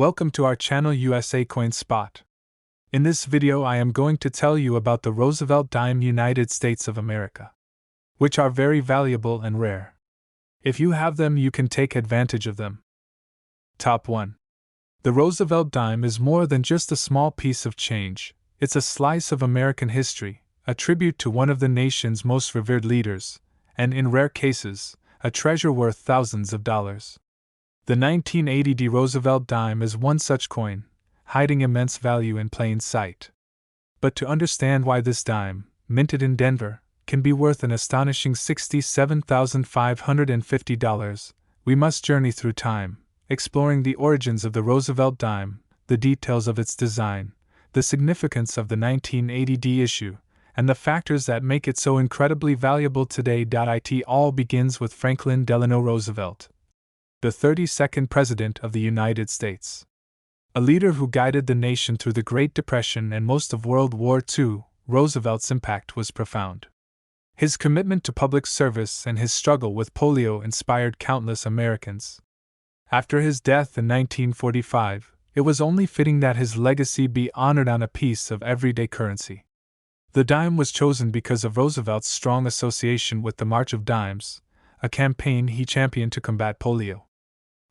Welcome to our channel USA Coin Spot. In this video I am going to tell you about the Roosevelt dime United States of America, which are very valuable and rare. If you have them, you can take advantage of them. Top 1. The Roosevelt dime is more than just a small piece of change. It's a slice of American history, a tribute to one of the nation's most revered leaders, and in rare cases, a treasure worth thousands of dollars. The 1980 Roosevelt dime is one such coin, hiding immense value in plain sight. But to understand why this dime, minted in Denver, can be worth an astonishing $67,550, we must journey through time, exploring the origins of the Roosevelt dime, the details of its design, the significance of the 1980 issue, and the factors that make it so incredibly valuable today. It all begins with Franklin Delano Roosevelt, the 32nd President of the United States. A leader who guided the nation through the Great Depression and most of World War II, Roosevelt's impact was profound. His commitment to public service and his struggle with polio inspired countless Americans. After his death in 1945, it was only fitting that his legacy be honored on a piece of everyday currency. The dime was chosen because of Roosevelt's strong association with the March of Dimes, a campaign he championed to combat polio.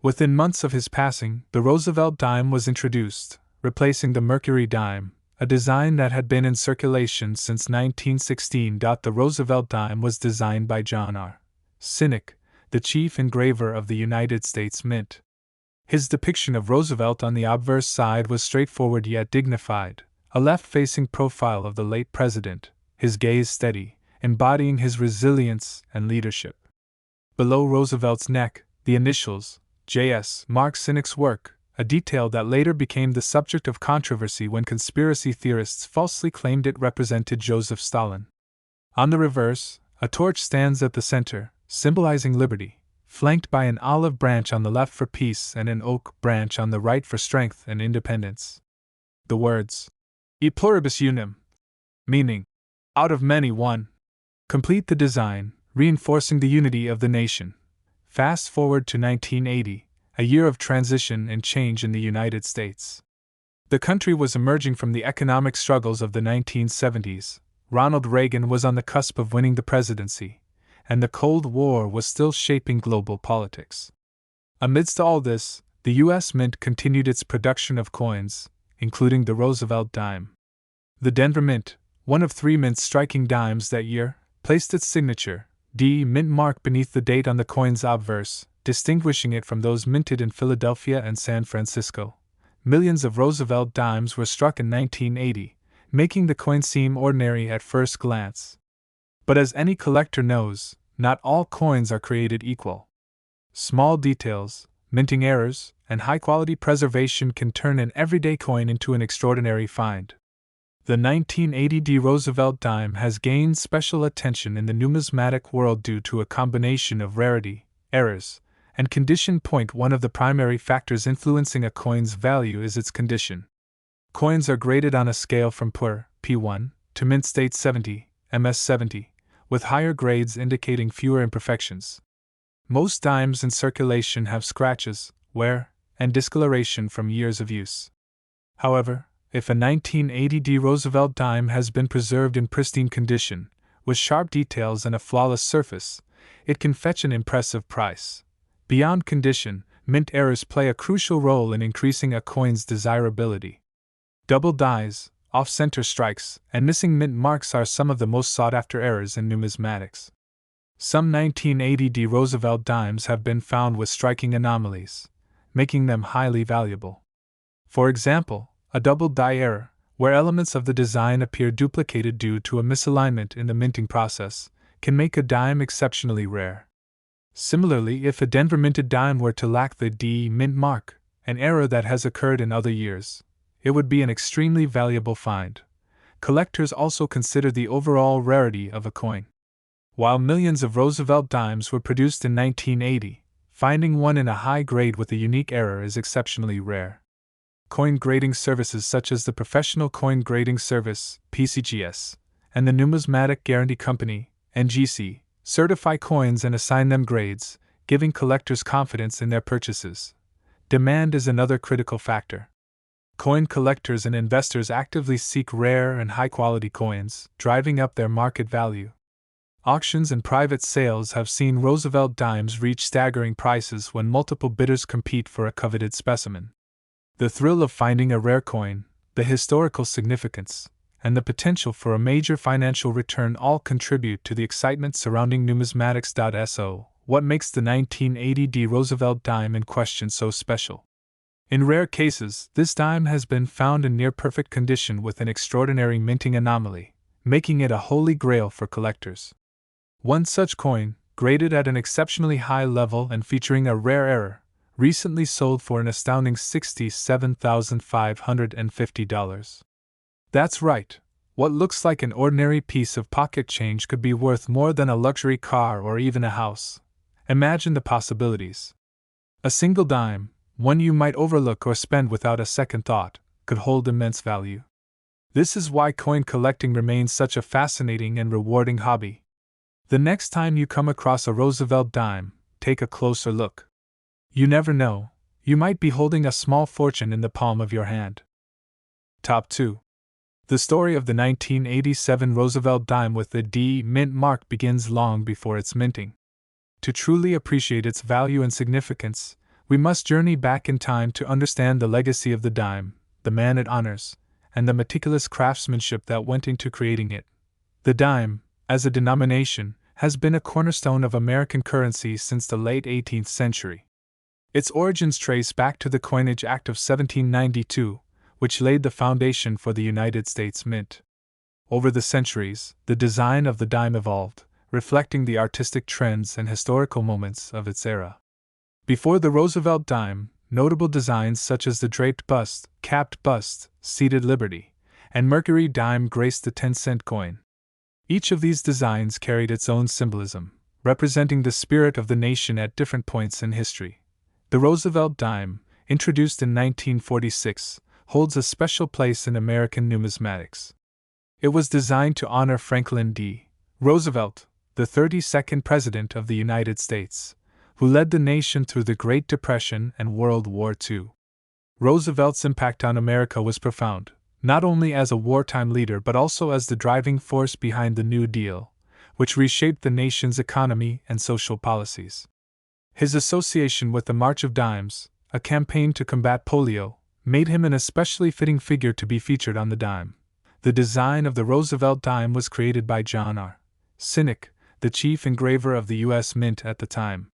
Within months of his passing, the Roosevelt dime was introduced, replacing the Mercury dime, a design that had been in circulation since 1916. The Roosevelt dime was designed by John R. Sinnock, the chief engraver of the United States Mint. His depiction of Roosevelt on the obverse side was straightforward yet dignified, a left-facing profile of the late president, his gaze steady, embodying his resilience and leadership. Below Roosevelt's neck, the initials, J.S., mark Sinnock's work, a detail that later became the subject of controversy when conspiracy theorists falsely claimed it represented Joseph Stalin. On the reverse, a torch stands at the center, symbolizing liberty, flanked by an olive branch on the left for peace and an oak branch on the right for strength and independence. The words, E pluribus unum, meaning, out of many one, complete the design, reinforcing the unity of the nation. Fast forward to 1980, a year of transition and change in the United States. The country was emerging from the economic struggles of the 1970s. Ronald Reagan was on the cusp of winning the presidency, and the Cold War was still shaping global politics. Amidst all this, the U.S. Mint continued its production of coins, including the Roosevelt dime. The Denver Mint, one of three mints striking dimes that year, placed its signature, D Mint mark beneath the date on the coin's obverse, distinguishing it from those minted in Philadelphia and San Francisco. Millions of Roosevelt dimes were struck in 1980, making the coin seem ordinary at first glance. But as any collector knows, not all coins are created equal. Small details, minting errors, and high-quality preservation can turn an everyday coin into an extraordinary find. The 1980 Roosevelt dime has gained special attention in the numismatic world due to a combination of rarity, errors, and condition. One of the primary factors influencing a coin's value is its condition. Coins are graded on a scale from poor, P1, to mint state 70, MS 70, with higher grades indicating fewer imperfections. Most dimes in circulation have scratches, wear, and discoloration from years of use. However, if a 1980 Roosevelt dime has been preserved in pristine condition, with sharp details and a flawless surface, it can fetch an impressive price. Beyond condition, mint errors play a crucial role in increasing a coin's desirability. Double dies, off-center strikes, and missing mint marks are some of the most sought-after errors in numismatics. Some 1980 Roosevelt dimes have been found with striking anomalies, making them highly valuable. For example, a double die error, where elements of the design appear duplicated due to a misalignment in the minting process, can make a dime exceptionally rare. Similarly, if a Denver minted dime were to lack the D mint mark, an error that has occurred in other years, it would be an extremely valuable find. Collectors also consider the overall rarity of a coin. While millions of Roosevelt dimes were produced in 1980, finding one in a high grade with a unique error is exceptionally rare. Coin grading services such as the Professional Coin Grading Service, PCGS, and the Numismatic Guarantee Company, NGC, certify coins and assign them grades, giving collectors confidence in their purchases. Demand is another critical factor. Coin collectors and investors actively seek rare and high-quality coins, driving up their market value. Auctions and private sales have seen Roosevelt dimes reach staggering prices when multiple bidders compete for a coveted specimen. The thrill of finding a rare coin, the historical significance, and the potential for a major financial return all contribute to the excitement surrounding numismatics.so, what makes the 1980 Roosevelt dime in question so special. In rare cases, this dime has been found in near-perfect condition with an extraordinary minting anomaly, making it a holy grail for collectors. One such coin, graded at an exceptionally high level and featuring a rare error, recently sold for an astounding $67,550. That's right. What looks like an ordinary piece of pocket change could be worth more than a luxury car or even a house. Imagine the possibilities. A single dime, one you might overlook or spend without a second thought, could hold immense value. This is why coin collecting remains such a fascinating and rewarding hobby. The next time you come across a Roosevelt dime, take a closer look. You never know, you might be holding a small fortune in the palm of your hand. Top 2. The story of the 1987 Roosevelt dime with the D mint mark begins long before its minting. To truly appreciate its value and significance, we must journey back in time to understand the legacy of the dime, the man it honors, and the meticulous craftsmanship that went into creating it. The dime, as a denomination, has been a cornerstone of American currency since the late 18th century. Its origins trace back to the Coinage Act of 1792, which laid the foundation for the United States Mint. Over the centuries, the design of the dime evolved, reflecting the artistic trends and historical moments of its era. Before the Roosevelt dime, notable designs such as the draped bust, capped bust, seated liberty, and Mercury dime graced the 10-cent coin. Each of these designs carried its own symbolism, representing the spirit of the nation at different points in history. The Roosevelt dime, introduced in 1946, holds a special place in American numismatics. It was designed to honor Franklin D. Roosevelt, the 32nd President of the United States, who led the nation through the Great Depression and World War II. Roosevelt's impact on America was profound, not only as a wartime leader but also as the driving force behind the New Deal, which reshaped the nation's economy and social policies. His association with the March of Dimes, a campaign to combat polio, made him an especially fitting figure to be featured on the dime. The design of the Roosevelt dime was created by John R. Sinnock, the chief engraver of the U.S. Mint at the time.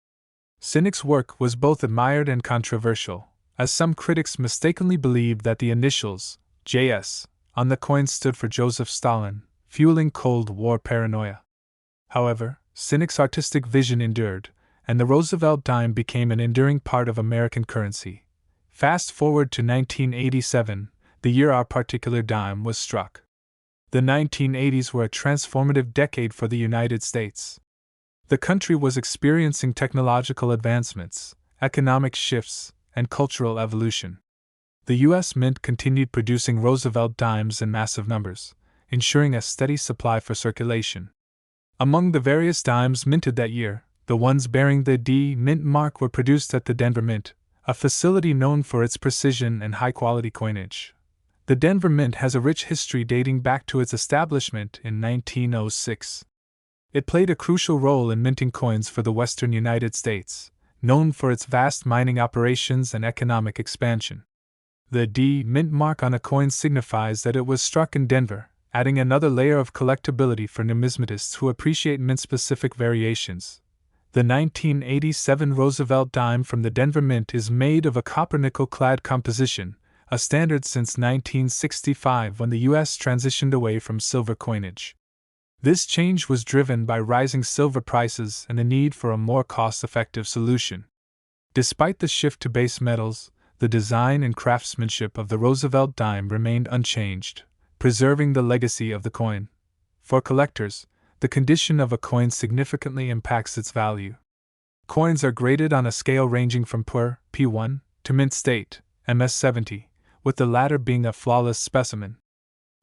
Sinnock's work was both admired and controversial, as some critics mistakenly believed that the initials, JS, on the coin stood for Joseph Stalin, fueling Cold War paranoia. However, Sinnock's artistic vision endured, and the Roosevelt dime became an enduring part of American currency. Fast forward to 1987, the year our particular dime was struck. The 1980s were a transformative decade for the United States. The country was experiencing technological advancements, economic shifts, and cultural evolution. The U.S. Mint continued producing Roosevelt dimes in massive numbers, ensuring a steady supply for circulation. Among the various dimes minted that year, the ones bearing the D Mint mark were produced at the Denver Mint, a facility known for its precision and high-quality coinage. The Denver Mint has a rich history dating back to its establishment in 1906. It played a crucial role in minting coins for the western United States, known for its vast mining operations and economic expansion. The D Mint mark on a coin signifies that it was struck in Denver, adding another layer of collectability for numismatists who appreciate mint-specific variations. The 1987 Roosevelt dime from the Denver Mint is made of a copper-nickel-clad composition, a standard since 1965 when the U.S. transitioned away from silver coinage. This change was driven by rising silver prices and the need for a more cost-effective solution. Despite the shift to base metals, the design and craftsmanship of the Roosevelt dime remained unchanged, preserving the legacy of the coin. For collectors, the condition of a coin significantly impacts its value. Coins are graded on a scale ranging from poor, P1, to mint state, MS70, with the latter being a flawless specimen.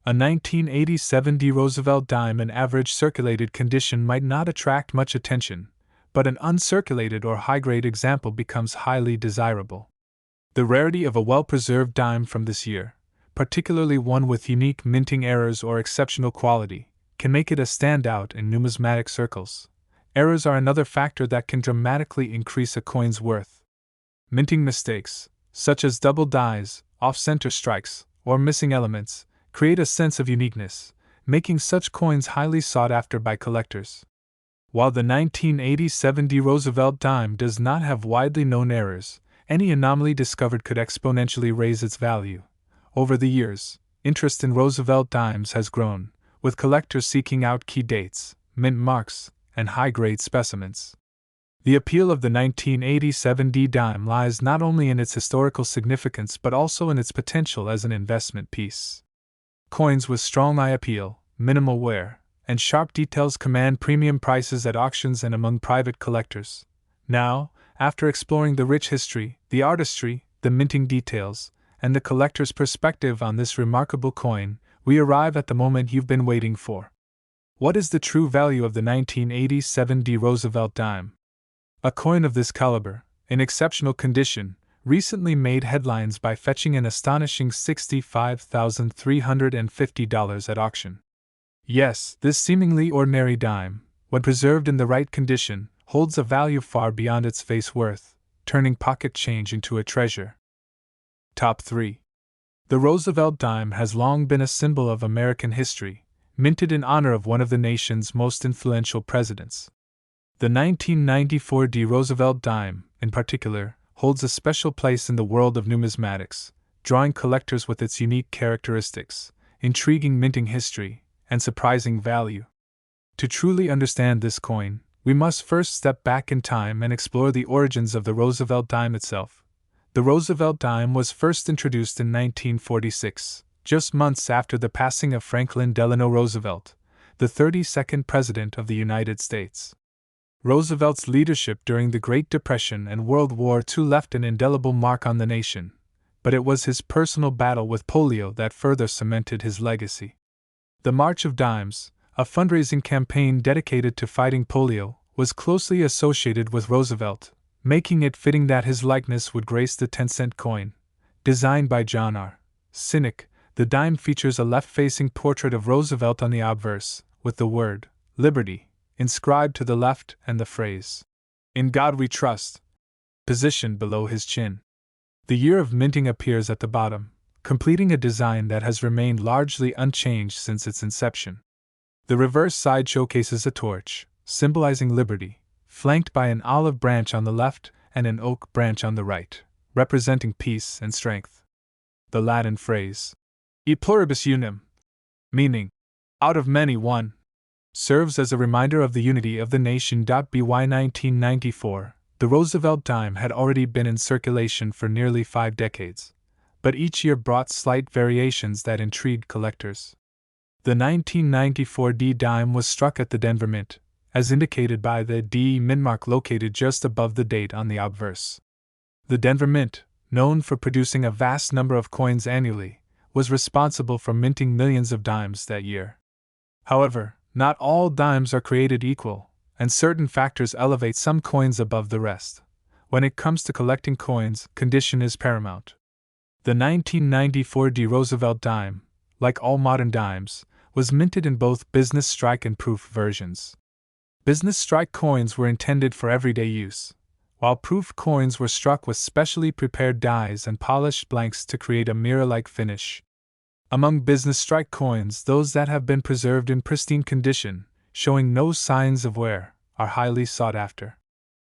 A 1987 D Roosevelt dime in average circulated condition might not attract much attention, but an uncirculated or high-grade example becomes highly desirable. The rarity of a well-preserved dime from this year, particularly one with unique minting errors or exceptional quality, can make it a standout in numismatic circles. Errors are another factor that can dramatically increase a coin's worth. Minting mistakes, such as double dies, off-center strikes, or missing elements, create a sense of uniqueness, making such coins highly sought after by collectors. While the 1987 D Roosevelt dime does not have widely known errors, any anomaly discovered could exponentially raise its value. Over the years, interest in Roosevelt dimes has grown, with collectors seeking out key dates, mint marks, and high-grade specimens. The appeal of the 1987 D dime lies not only in its historical significance but also in its potential as an investment piece. Coins with strong eye appeal, minimal wear, and sharp details command premium prices at auctions and among private collectors. Now, after exploring the rich history, the artistry, the minting details, and the collector's perspective on this remarkable coin, we arrive at the moment you've been waiting for. What is the true value of the 1987 D Roosevelt dime? A coin of this caliber, in exceptional condition, recently made headlines by fetching an astonishing $65,350 at auction. Yes, this seemingly ordinary dime, when preserved in the right condition, holds a value far beyond its face worth, turning pocket change into a treasure. Top 3. The Roosevelt dime has long been a symbol of American history, minted in honor of one of the nation's most influential presidents. The 1994 D Roosevelt dime, in particular, holds a special place in the world of numismatics, drawing collectors with its unique characteristics, intriguing minting history, and surprising value. To truly understand this coin, we must first step back in time and explore the origins of the Roosevelt dime itself. The Roosevelt dime was first introduced in 1946, just months after the passing of Franklin Delano Roosevelt, the 32nd President of the United States. Roosevelt's leadership during the Great Depression and World War II left an indelible mark on the nation, but it was his personal battle with polio that further cemented his legacy. The March of Dimes, a fundraising campaign dedicated to fighting polio, was closely associated with Roosevelt, making it fitting that his likeness would grace the 10-cent coin. Designed by John R. Sinek, the dime features a left-facing portrait of Roosevelt on the obverse, with the word, Liberty, inscribed to the left and the phrase, In God We Trust, positioned below his chin. The year of minting appears at the bottom, completing a design that has remained largely unchanged since its inception. The reverse side showcases a torch, symbolizing liberty, flanked by an olive branch on the left and an oak branch on the right, representing peace and strength. The Latin phrase, E pluribus unum, meaning, out of many one, serves as a reminder of the unity of the nation. By 1994, the Roosevelt dime had already been in circulation for nearly 5 decades, but each year brought slight variations that intrigued collectors. The 1994 D dime was struck at the Denver Mint, as indicated by the D mint mark located just above the date on the obverse. The Denver Mint, known for producing a vast number of coins annually, was responsible for minting millions of dimes that year. However, not all dimes are created equal, and certain factors elevate some coins above the rest. When it comes to collecting coins, condition is paramount. The 1994 D Roosevelt dime, like all modern dimes, was minted in both business strike and proof versions. Business strike coins were intended for everyday use, while proof coins were struck with specially prepared dies and polished blanks to create a mirror-like finish. Among business strike coins, those that have been preserved in pristine condition, showing no signs of wear, are highly sought after.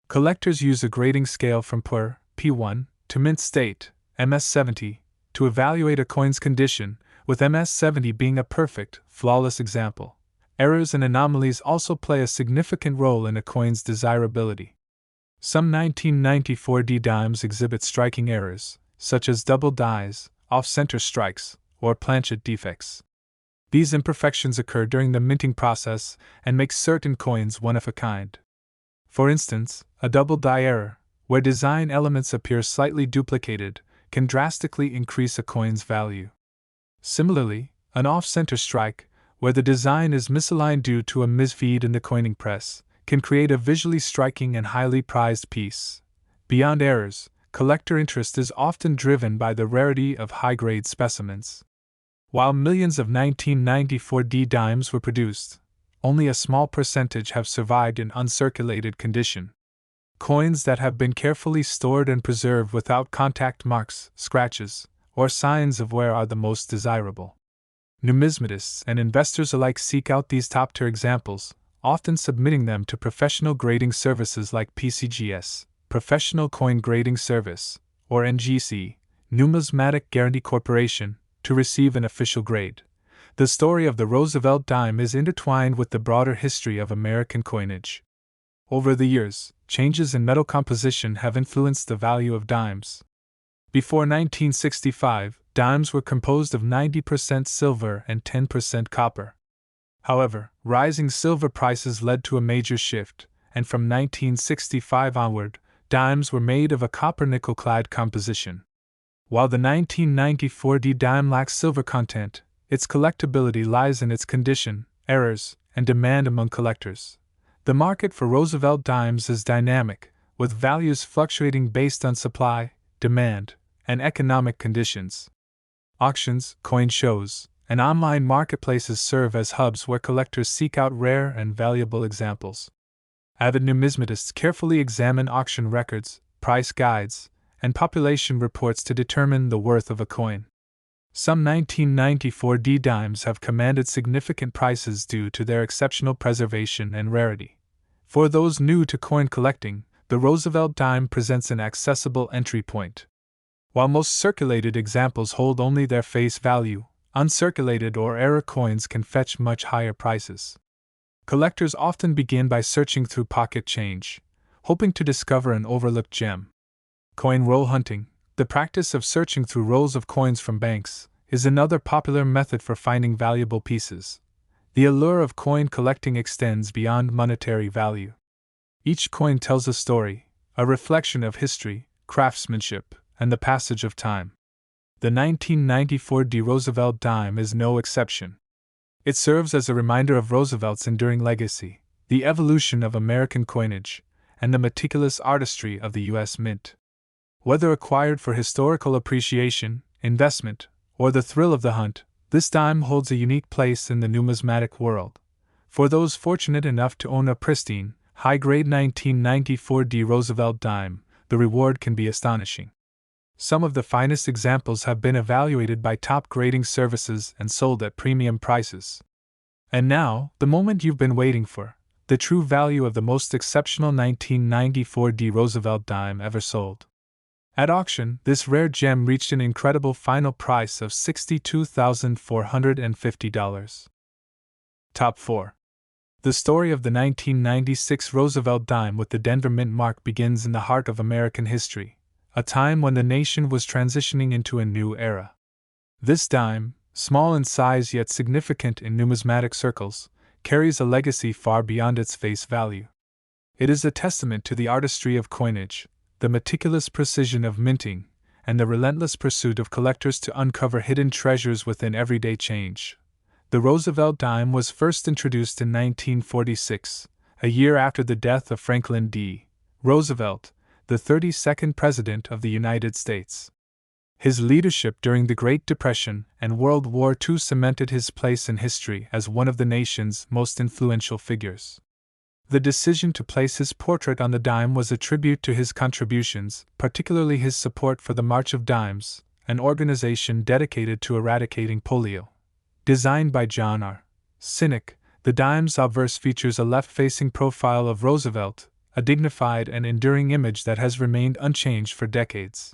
Collectors use a grading scale from PUR, P1, to mint state, MS70, to evaluate a coin's condition, with MS70 being a perfect, flawless example. Errors and anomalies also play a significant role in a coin's desirability. Some 1994 D dimes exhibit striking errors, such as double dies, off-center strikes, or planchet defects. These imperfections occur during the minting process and make certain coins one of a kind. For instance, a double die error, where design elements appear slightly duplicated, can drastically increase a coin's value. Similarly, an off-center strike, where the design is misaligned due to a misfeed in the coining press, can create a visually striking and highly prized piece. Beyond errors, collector interest is often driven by the rarity of high-grade specimens. While millions of 1994D dimes were produced, only a small percentage have survived in uncirculated condition. Coins that have been carefully stored and preserved without contact marks, scratches, or signs of wear are the most desirable. Numismatists and investors alike seek out these top-tier examples, often submitting them to professional grading services like PCGS, Professional Coin Grading Service, or NGC, Numismatic Guarantee Corporation, to receive an official grade. The story of the Roosevelt dime is intertwined with the broader history of American coinage. Over the years, changes in metal composition have influenced the value of dimes. Before 1965, dimes were composed of 90% silver and 10% copper. However, rising silver prices led to a major shift, and from 1965 onward, dimes were made of a copper-nickel-clad composition. While the 1994D dime lacks silver content, its collectability lies in its condition, errors, and demand among collectors. The market for Roosevelt dimes is dynamic, with values fluctuating based on supply, demand, and economic conditions. Auctions, coin shows, and online marketplaces serve as hubs where collectors seek out rare and valuable examples. Avid numismatists carefully examine auction records, price guides, and population reports to determine the worth of a coin. Some 1994D dimes have commanded significant prices due to their exceptional preservation and rarity. For those new to coin collecting, the Roosevelt dime presents an accessible entry point. While most circulated examples hold only their face value, uncirculated or error coins can fetch much higher prices. Collectors often begin by searching through pocket change, hoping to discover an overlooked gem. Coin roll hunting, the practice of searching through rolls of coins from banks, is another popular method for finding valuable pieces. The allure of coin collecting extends beyond monetary value. Each coin tells a story, a reflection of history, craftsmanship, and the passage of time. The 1994D Roosevelt dime is no exception. It serves as a reminder of Roosevelt's enduring legacy, the evolution of American coinage, and the meticulous artistry of the U.S. Mint. Whether acquired for historical appreciation, investment, or the thrill of the hunt, this dime holds a unique place in the numismatic world. For those fortunate enough to own a pristine, high-grade 1994D Roosevelt dime, the reward can be astonishing. Some of the finest examples have been evaluated by top grading services and sold at premium prices. And now, the moment you've been waiting for, the true value of the most exceptional 1994D Roosevelt dime ever sold. At auction, this rare gem reached an incredible final price of $62,450. Top 4. The story of the 1996 Roosevelt dime with the Denver Mint mark begins in the heart of American history, a time when the nation was transitioning into a new era. This dime, small in size yet significant in numismatic circles, carries a legacy far beyond its face value. It is a testament to the artistry of coinage, the meticulous precision of minting, and the relentless pursuit of collectors to uncover hidden treasures within everyday change. The Roosevelt dime was first introduced in 1946, a year after the death of Franklin D. Roosevelt, the 32nd President of the United States. His leadership during the Great Depression and World War II cemented his place in history as one of the nation's most influential figures. The decision to place his portrait on the dime was a tribute to his contributions, particularly his support for the March of Dimes, an organization dedicated to eradicating polio. Designed by John R. Sinek, the dime's obverse features a left-facing profile of Roosevelt, a dignified and enduring image that has remained unchanged for decades.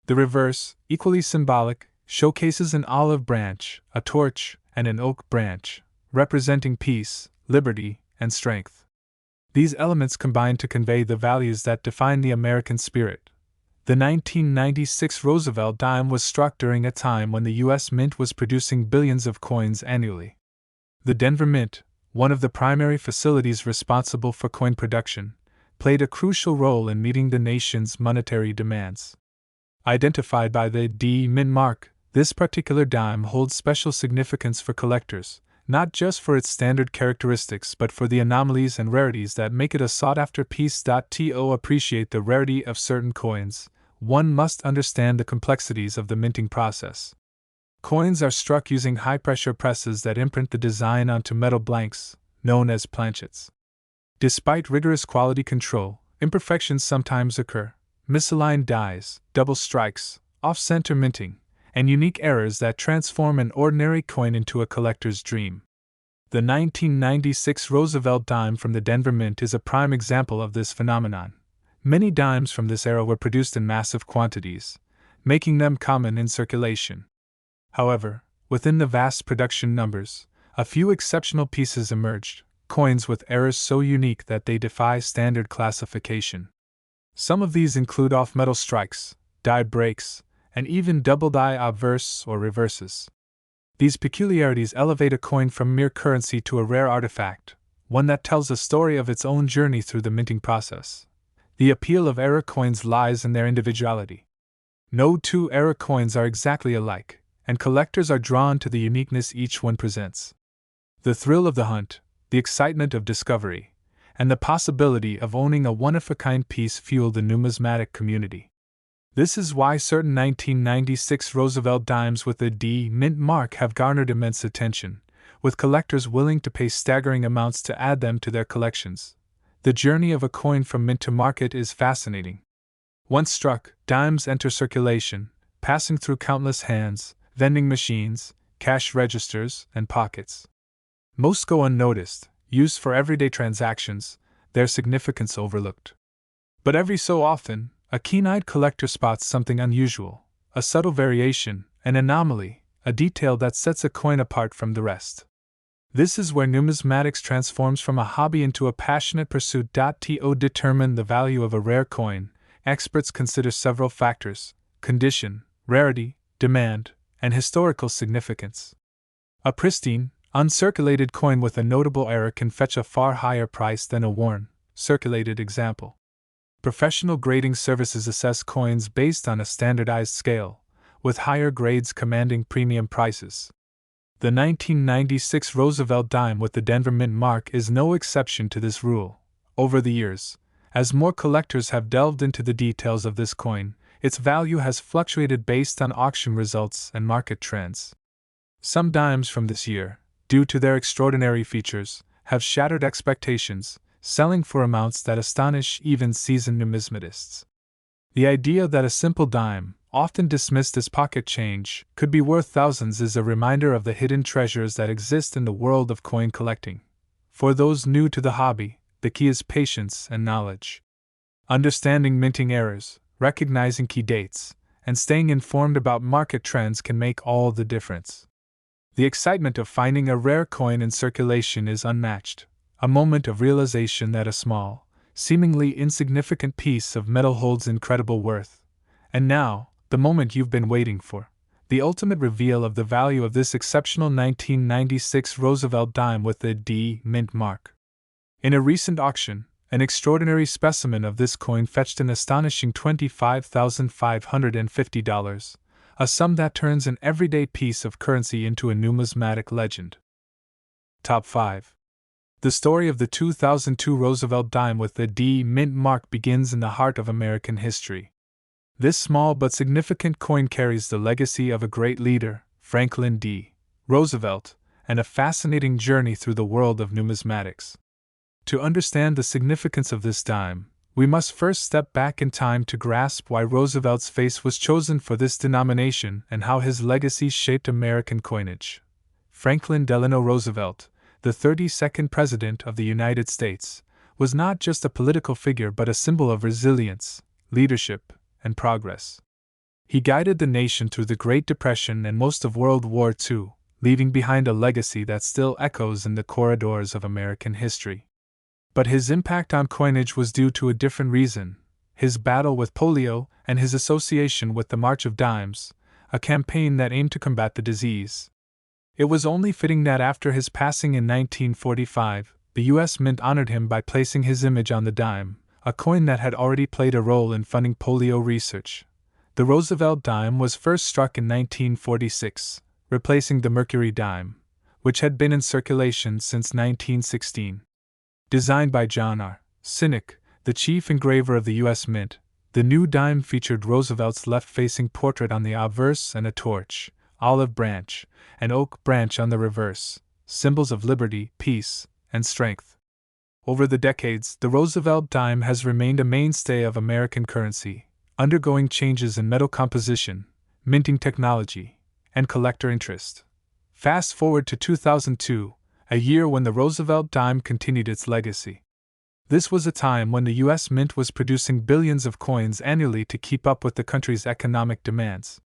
The reverse, equally symbolic, showcases an olive branch, a torch, and an oak branch, representing peace, liberty, and strength. These elements combine to convey the values that define the American spirit. The 1996 Roosevelt dime was struck during a time when the U.S. Mint was producing billions of coins annually. The Denver Mint, one of the primary facilities responsible for coin production, played a crucial role in meeting the nation's monetary demands. Identified by the D Mint mark, this particular dime holds special significance for collectors, not just for its standard characteristics but for the anomalies and rarities that make it a sought-after piece. To appreciate the rarity of certain coins, one must understand the complexities of the minting process. Coins are struck using high-pressure presses that imprint the design onto metal blanks, known as planchets. Despite rigorous quality control, imperfections sometimes occur: misaligned dies, double strikes, off-center minting, and unique errors that transform an ordinary coin into a collector's dream. The 1996 Roosevelt dime from the Denver Mint is a prime example of this phenomenon. Many dimes from this era were produced in massive quantities, making them common in circulation. However, within the vast production numbers, a few exceptional pieces emerged, coins with errors so unique that they defy standard classification. Some of these include off-metal strikes, die breaks, and even double die obverse or reverses. These peculiarities elevate a coin from mere currency to a rare artifact, one that tells a story of its own journey through the minting process. The appeal of error coins lies in their individuality. No two error coins are exactly alike, and collectors are drawn to the uniqueness each one presents. The thrill of the hunt, the excitement of discovery, and the possibility of owning a one-of-a-kind piece fuel the numismatic community. This is why certain 1996 Roosevelt dimes with the D Mint mark have garnered immense attention, with collectors willing to pay staggering amounts to add them to their collections. The journey of a coin from mint to market is fascinating. Once struck, dimes enter circulation, passing through countless hands, vending machines, cash registers, and pockets. Most go unnoticed, used for everyday transactions, their significance overlooked. But every so often, a keen-eyed collector spots something unusual, a subtle variation, an anomaly, a detail that sets a coin apart from the rest. This is where numismatics transforms from a hobby into a passionate pursuit. To determine the value of a rare coin, experts consider several factors: condition, rarity, demand, and historical significance. A pristine, uncirculated coin with a notable error can fetch a far higher price than a worn, circulated example. Professional grading services assess coins based on a standardized scale, with higher grades commanding premium prices. The 1996 Roosevelt dime with the Denver Mint mark is no exception to this rule. Over the years, as more collectors have delved into the details of this coin, its value has fluctuated based on auction results and market trends. Some dimes from this year, due to their extraordinary features, have shattered expectations, selling for amounts that astonish even seasoned numismatists. The idea that a simple dime, often dismissed as pocket change, could be worth thousands is a reminder of the hidden treasures that exist in the world of coin collecting. For those new to the hobby, the key is patience and knowledge. Understanding minting errors, recognizing key dates, and staying informed about market trends can make all the difference. The excitement of finding a rare coin in circulation is unmatched, a moment of realization that a small, seemingly insignificant piece of metal holds incredible worth. And now, the moment you've been waiting for, the ultimate reveal of the value of this exceptional 1996 Roosevelt dime with the D Mint mark. In a recent auction, an extraordinary specimen of this coin fetched an astonishing $25,550, a sum that turns an everyday piece of currency into a numismatic legend. Top 5. The story of the 2002 Roosevelt dime with the D Mint mark begins in the heart of American history. This small but significant coin carries the legacy of a great leader, Franklin D. Roosevelt, and a fascinating journey through the world of numismatics. To understand the significance of this dime, we must first step back in time to grasp why Roosevelt's face was chosen for this denomination and how his legacy shaped American coinage. Franklin Delano Roosevelt, the 32nd President of the United States, was not just a political figure but a symbol of resilience, leadership, and progress. He guided the nation through the Great Depression and most of World War II, leaving behind a legacy that still echoes in the corridors of American history. But his impact on coinage was due to a different reason: his battle with polio and his association with the March of Dimes, a campaign that aimed to combat the disease. It was only fitting that after his passing in 1945, the U.S. Mint honored him by placing his image on the dime, a coin that had already played a role in funding polio research. The Roosevelt dime was first struck in 1946, replacing the Mercury dime, which had been in circulation since 1916. Designed by John R. Sinek, the chief engraver of the U.S. Mint, The new dime featured Roosevelt's left-facing portrait on the obverse and a torch, olive branch, and oak branch on the reverse, symbols of liberty, peace, and strength. Over the decades, the Roosevelt dime has remained a mainstay of American currency, undergoing changes in metal composition, minting technology, and collector interest. Fast forward to 2002, a year when the Roosevelt dime continued its legacy. This was a time when the U.S. Mint was producing billions of coins annually to keep up with the country's economic demands.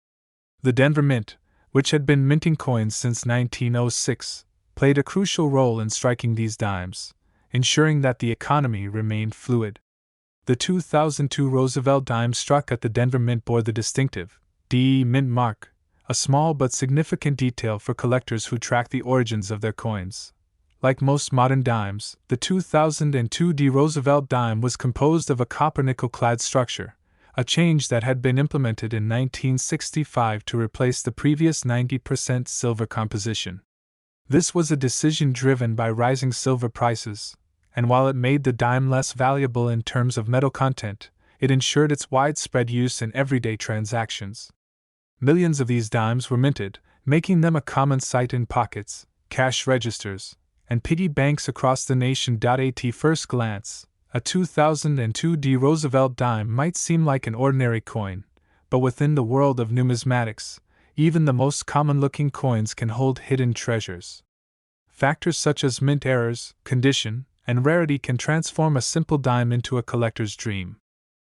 The Denver Mint, which had been minting coins since 1906, played a crucial role in striking these dimes, ensuring that the economy remained fluid. The 2002 Roosevelt dime struck at the Denver Mint bore the distinctive DE Mint mark, a small but significant detail for collectors who track the origins of their coins. Like most modern dimes, the 2002 D Roosevelt dime was composed of a copper-nickel-clad structure, a change that had been implemented in 1965 to replace the previous 90% silver composition. This was a decision driven by rising silver prices, and while it made the dime less valuable in terms of metal content, it ensured its widespread use in everyday transactions. Millions of these dimes were minted, making them a common sight in pockets, cash registers, and piggy banks across the nation. At first glance, a 2002 D Roosevelt dime might seem like an ordinary coin, but within the world of numismatics, even the most common-looking coins can hold hidden treasures. Factors such as mint errors, condition, and rarity can transform a simple dime into a collector's dream.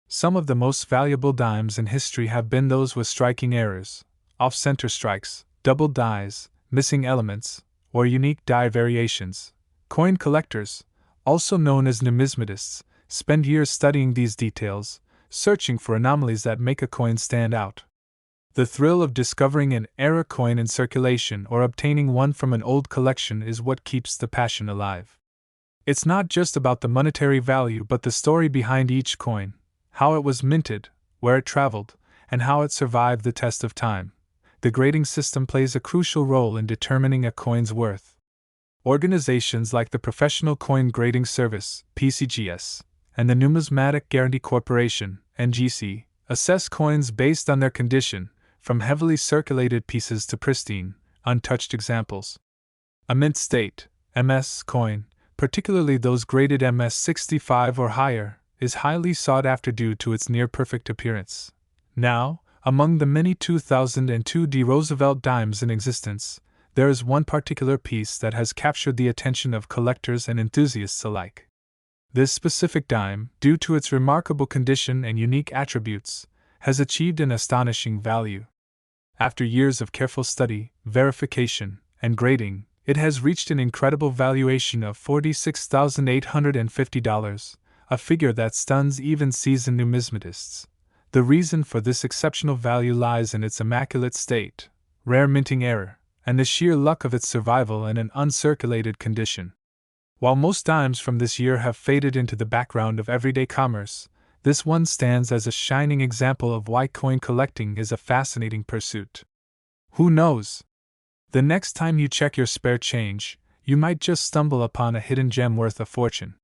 Some of the most valuable dimes in history have been those with striking errors, off-center strikes, double dies, missing elements, or unique die variations. Coin collectors, also known as numismatists, spend years studying these details, searching for anomalies that make a coin stand out. The thrill of discovering an error coin in circulation or obtaining one from an old collection is what keeps the passion alive. It's not just about the monetary value but the story behind each coin, how it was minted, where it traveled, and how it survived the test of time. The grading system plays a crucial role in determining a coin's worth. Organizations like the Professional Coin Grading Service, PCGS, and the Numismatic Guarantee Corporation, NGC, assess coins based on their condition, from heavily circulated pieces to pristine, untouched examples. A mint state, MS coin, particularly those graded MS 65 or higher, is highly sought after due to its near-perfect appearance. Now, among the many 2002 D Roosevelt dimes in existence, there is one particular piece that has captured the attention of collectors and enthusiasts alike. This specific dime, due to its remarkable condition and unique attributes, has achieved an astonishing value. After years of careful study, verification, and grading, it has reached an incredible valuation of $46,850, a figure that stuns even seasoned numismatists. The reason for this exceptional value lies in its immaculate state, rare minting error, and the sheer luck of its survival in an uncirculated condition. While most dimes from this year have faded into the background of everyday commerce, this one stands as a shining example of why coin collecting is a fascinating pursuit. Who knows? The next time you check your spare change, you might just stumble upon a hidden gem worth a fortune.